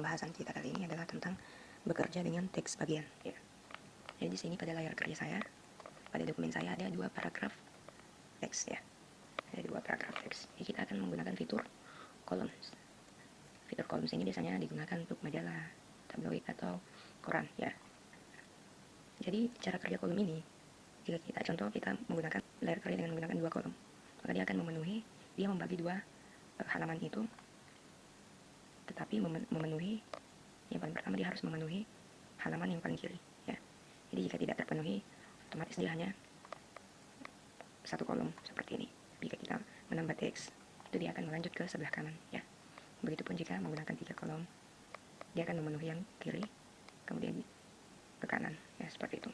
pembahasan kita kali ini adalah tentang bekerja dengan teks bagian. Ya. Jadi di sini pada layar kerja saya, pada dokumen saya ada 2 paragraf teks ya. Ada 2 paragraf teks. Jadi kita akan menggunakan fitur columns. Fitur columns ini biasanya digunakan untuk majalah, tabloid atau koran ya. Jadi cara kerja kolom ini, jika kita menggunakan layar kerja dengan menggunakan 2 kolom, maka dia akan membagi 2 halaman itu, tetapi memenuhi yang paling pertama dia harus memenuhi halaman yang paling kiri ya. Jadi jika tidak terpenuhi, otomatis dia hanya 1 kolom seperti ini. Jika kita menambah teks, itu dia akan melanjut ke sebelah kanan ya. Begitupun jika menggunakan 3 kolom, dia akan memenuhi yang kiri, kemudian ke kanan ya, seperti itu.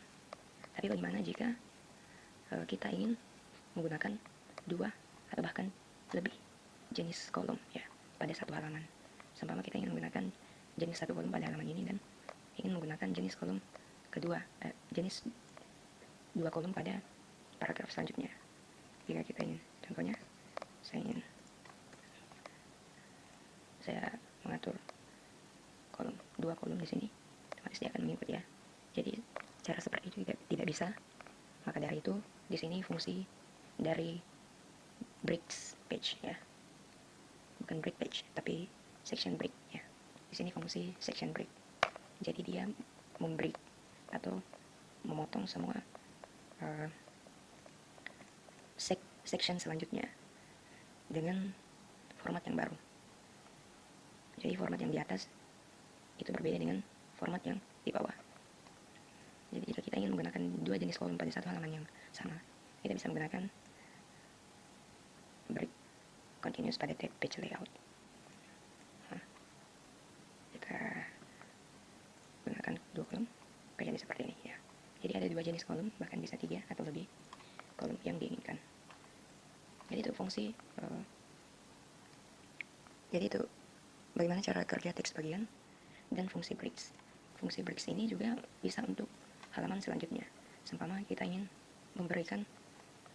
Tapi bagaimana jika kita ingin menggunakan 2 atau bahkan lebih jenis kolom ya pada satu halaman? Seumpama kita ingin menggunakan jenis 1 kolom pada halaman ini dan ingin menggunakan jenis kolom kedua, jenis 2 kolom pada paragraf selanjutnya. Jika kita ingin, contohnya saya mengatur 2 kolom di sini, otomatis dia akan mengikut ya. Jadi cara seperti itu tidak bisa. Maka dari itu di sini fungsi dari breaks page ya, bukan break page tapi section break ya. Di sini fungsi section break. Jadi dia membreak atau memotong semua section selanjutnya dengan format yang baru. Jadi format yang di atas itu berbeda dengan format yang di bawah. Jadi jika kita ingin menggunakan 2 jenis kolom pada satu halaman yang sama, kita bisa menggunakan break continuous pada page layout. Kita gunakan 2 kolom, jadi seperti ini ya. Jadi ada 2 jenis kolom, bahkan bisa 3 atau lebih kolom yang diinginkan. Jadi itu fungsi jadi itu bagaimana cara kerja teks bagian dan fungsi breaks. Fungsi breaks ini juga bisa untuk halaman selanjutnya. Seumpama kita ingin memberikan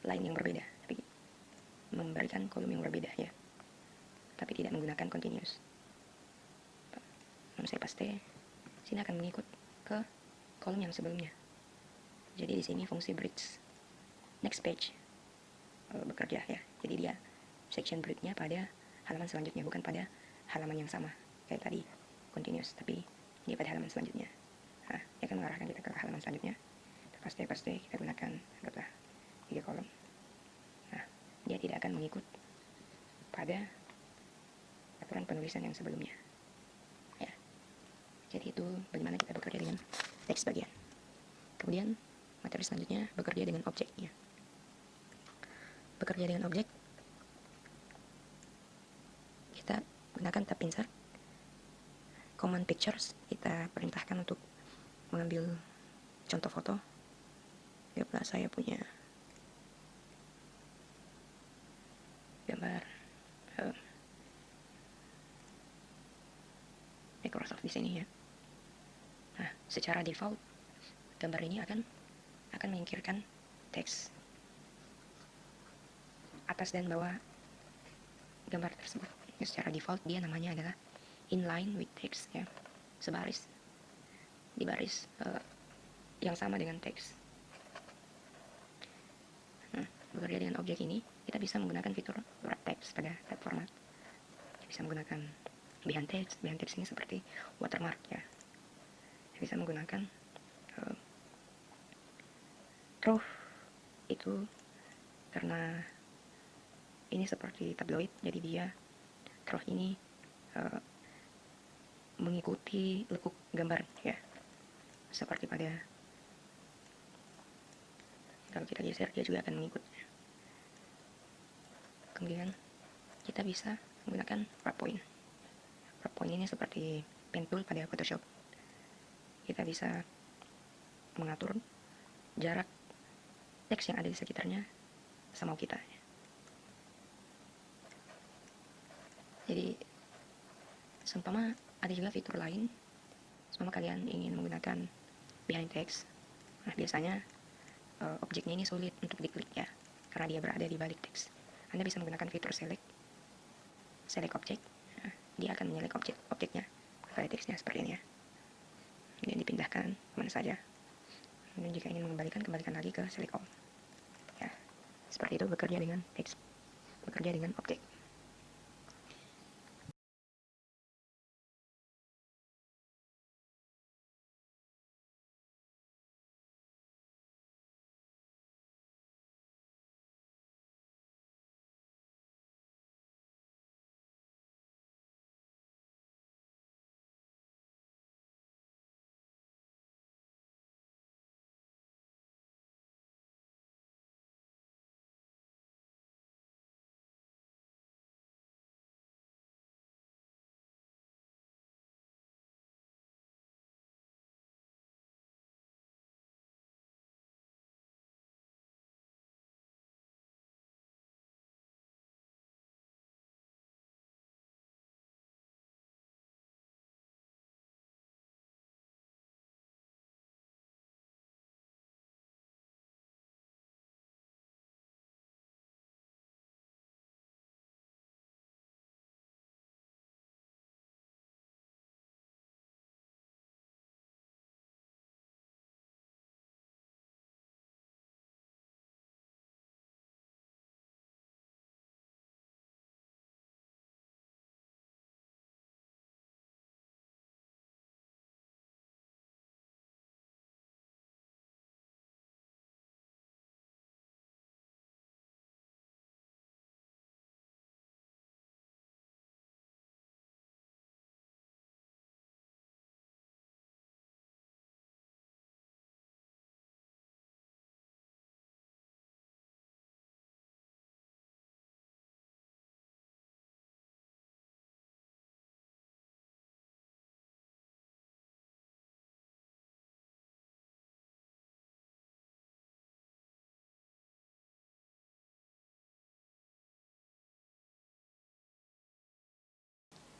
line yang berbeda, tapi memberikan kolom yang berbeda ya, tapi tidak menggunakan continuous. Lalu saya paste, sini akan mengikut ke kolom yang sebelumnya. Jadi di sini fungsi breaks next page bekerja ya. Jadi dia section breaknya pada halaman selanjutnya, bukan pada halaman yang sama kayak tadi continuous, tapi dia pada halaman selanjutnya. Dia akan mengarahkan kita ke halaman selanjutnya. Paste kita gunakan anggaplah 3 kolom. Dia tidak akan mengikut pada aturan penulisan yang sebelumnya ya. Jadi itu bagaimana kita bekerja dengan teks bagian. Kemudian materi selanjutnya bekerja dengan objeknya. Bekerja dengan objek, kita gunakan tab insert, command pictures, kita perintahkan untuk mengambil contoh foto. Ya, saya punya gambar Microsoft di sini ya. Secara default gambar ini akan menyingkirkan teks atas dan bawah gambar tersebut. Secara default dia namanya adalah inline with text ya, sebaris di baris yang sama dengan teks. Bekerja dengan objek ini, kita bisa menggunakan fitur wrap text pada tab format. Kita bisa menggunakan behind text ini seperti watermark ya. Kita bisa menggunakan roof itu karena ini seperti tabloid, jadi dia roof ini mengikuti lekuk gambar ya, seperti pada kalau kita geser dia juga akan mengikut. Kemudian kita bisa menggunakan wrap point. Wrap point ini seperti pen tool pada Photoshop. Kita bisa mengatur jarak teks yang ada di sekitarnya semau kita. Jadi seumpama ada juga fitur lain, seumpama kalian ingin menggunakan behind text, biasanya objeknya ini sulit untuk diklik ya, karena dia berada di balik teks. Anda bisa menggunakan fitur select object. Dia akan menyelect objeknya pada teksnya seperti ini ya. Kemudian dipindahkan kemana saja. Kemudian jika ingin mengembalikan, kembalikan lagi ke select all. Ya, seperti itu bekerja dengan teks, bekerja dengan objek.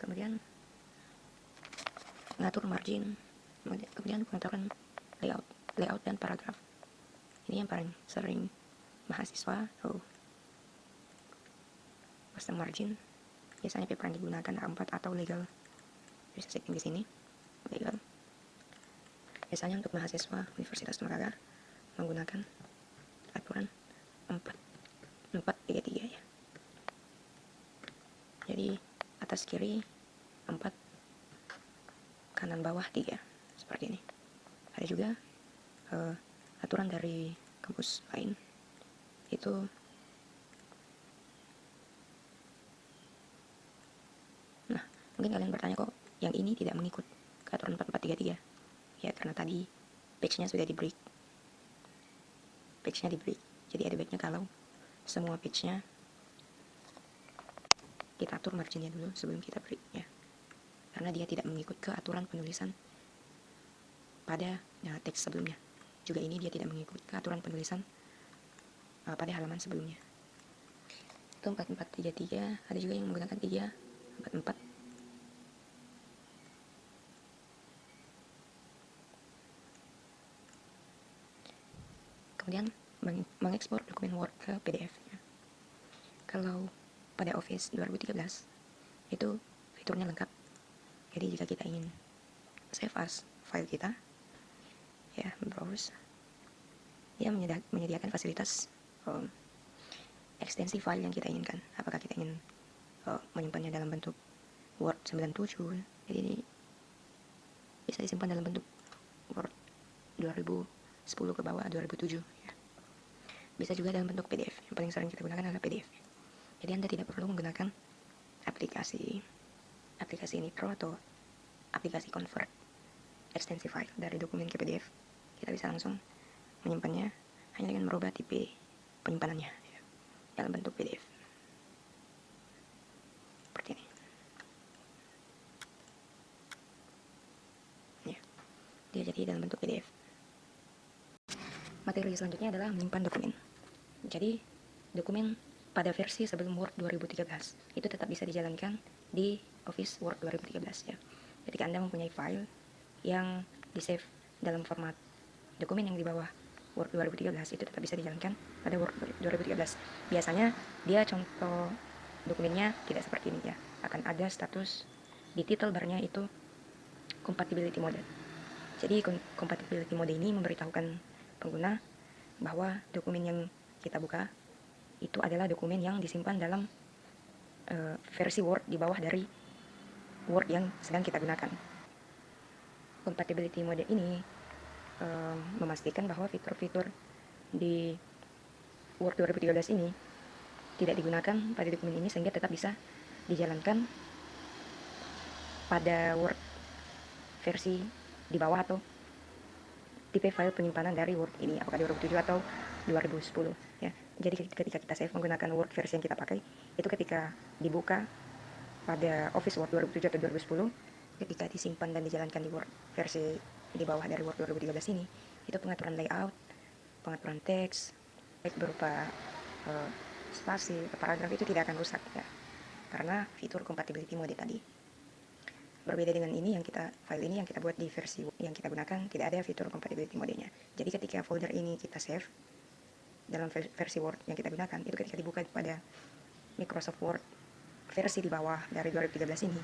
Kemudian mengatur margin, kemudian pengaturan layout dan paragraf. Ini yang paling sering mahasiswa custom margin. Biasanya paper yang digunakan A4 atau legal. Bisa setting di sini legal. Biasanya untuk mahasiswa Universitas Tembagapura menggunakan aturan 4:3 ya. Jadi atas kiri 4, kanan bawah 3, seperti ini. Ada juga aturan dari kampus lain, itu nah mungkin kalian bertanya kok yang ini tidak mengikut ke aturan 4:4-3-3. Ya karena tadi page-nya sudah di break, jadi ada baiknya kalau semua page-nya kita atur marginnya dulu sebelum kita break ya, karena dia tidak mengikut ke aturan penulisan pada teks sebelumnya. Juga ini dia tidak mengikut ke aturan penulisan pada halaman sebelumnya. Itu 4:4-3-3. Ada juga yang menggunakan 3:4-4. Kemudian mengekspor dokumen Word ke PDF ya. Kalau pada Office 2013 itu fiturnya lengkap. Jadi jika kita ingin save as file kita ya, browse, dia menyediakan fasilitas ekstensi file yang kita inginkan. Apakah kita ingin menyimpannya dalam bentuk Word 97, jadi ini bisa disimpan dalam bentuk Word 2010 ke bawah, 2007 ya. Bisa juga dalam bentuk PDF. Yang paling sering kita gunakan adalah PDF. Jadi Anda tidak perlu menggunakan aplikasi Nitro atau aplikasi convert ekstensi file dari dokumen ke PDF. Kita bisa langsung menyimpannya hanya dengan merubah tipe penyimpanannya ya, dalam bentuk PDF seperti ini ya. Dia jadi dalam bentuk PDF. Materi selanjutnya adalah menyimpan dokumen. Jadi dokumen pada versi sebelum Word 2013 itu tetap bisa dijalankan di Office Word 2013 ya. Ketika Anda mempunyai file yang di-save dalam format dokumen yang di bawah Word 2013 itu tetap bisa dijalankan pada Word 2013. Biasanya dia contoh dokumennya tidak seperti ini ya. Akan ada status di title barnya itu compatibility mode. Jadi compatibility mode ini memberitahukan pengguna bahwa dokumen yang kita buka itu adalah dokumen yang disimpan dalam versi Word di bawah dari Word yang sedang kita gunakan. Compatibility mode ini memastikan bahwa fitur-fitur di Word 2013 ini tidak digunakan pada dokumen ini sehingga tetap bisa dijalankan pada Word versi di bawah atau tipe file penyimpanan dari Word ini, apakah 2007 atau 2010 ya. Jadi ketika kita save menggunakan Word versi yang kita pakai, itu ketika dibuka pada Office Word 2007 atau 2010, ketika disimpan dan dijalankan di Word versi di bawah dari Word 2013 ini, itu pengaturan layout, pengaturan teks, baik berupa spasi atau paragraf itu tidak akan rusak ya, karena fitur compatibility mode tadi. Berbeda dengan ini file ini yang kita buat di versi yang kita gunakan tidak ada fitur compatibility modenya. Jadi ketika folder ini kita save dalam versi Word yang kita gunakan, itu ketika dibuka pada Microsoft Word versi di bawah dari 2013 ini,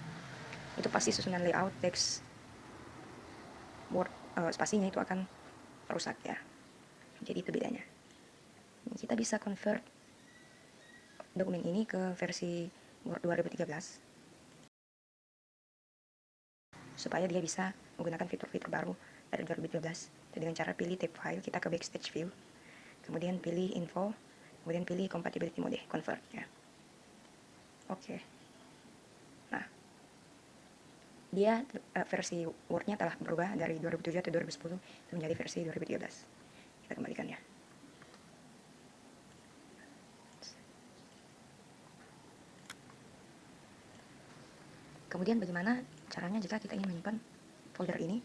itu pasti susunan layout teks Word spasinya itu akan rusak ya. Jadi itu bedanya. Kita bisa convert dokumen ini ke versi Word 2013 supaya dia bisa menggunakan fitur-fitur baru dari 2013 dengan cara pilih tab file, kita ke backstage view, kemudian pilih info, kemudian pilih compatibility mode, convert ya. Oke. Nah, dia versi Word-nya telah berubah dari 2007 atau 2010 menjadi versi 2013. Kita kembalikan ya. Kemudian bagaimana caranya jika kita ingin menyimpan folder ini?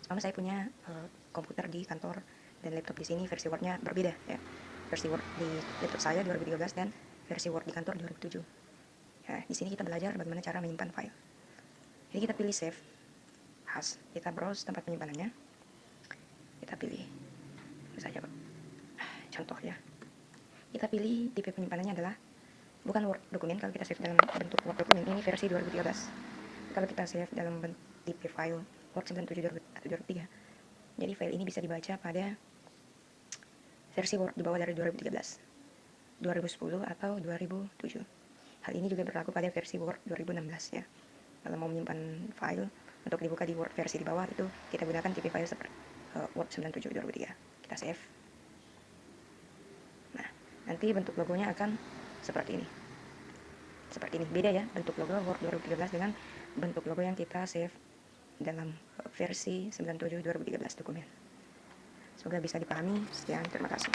Sama saya punya komputer di kantor dan laptop di sini versi Word-nya berbeda ya. Versi Word di laptop saya 2013 dan versi Word di kantor 2007. Ya, di sini kita belajar bagaimana cara menyimpan file. Jadi kita pilih save as, kita browse tempat penyimpanannya. Kita pilih saja contoh ya. Kita pilih tipe penyimpanannya adalah bukan Word dokumen. Kalau kita save dalam bentuk Word dokumen ini versi 2013. Kalau kita save dalam bentuk tipe file Word 97 atau 2003, jadi file ini bisa dibaca pada versi Word di bawah dari 2013, 2010 atau 2007. Hal ini juga berlaku pada versi Word 2016 ya. Kalau mau menyimpan file untuk dibuka di Word versi di bawah, itu kita gunakan tipe file seperti Word 97 2003. Kita save. Nah, nanti bentuk logonya akan seperti ini. Seperti ini, beda ya bentuk logo Word 2013 dengan bentuk logo yang kita save dalam versi 97 2013 dokumen. Semoga bisa dipahami. Sekian, terima kasih.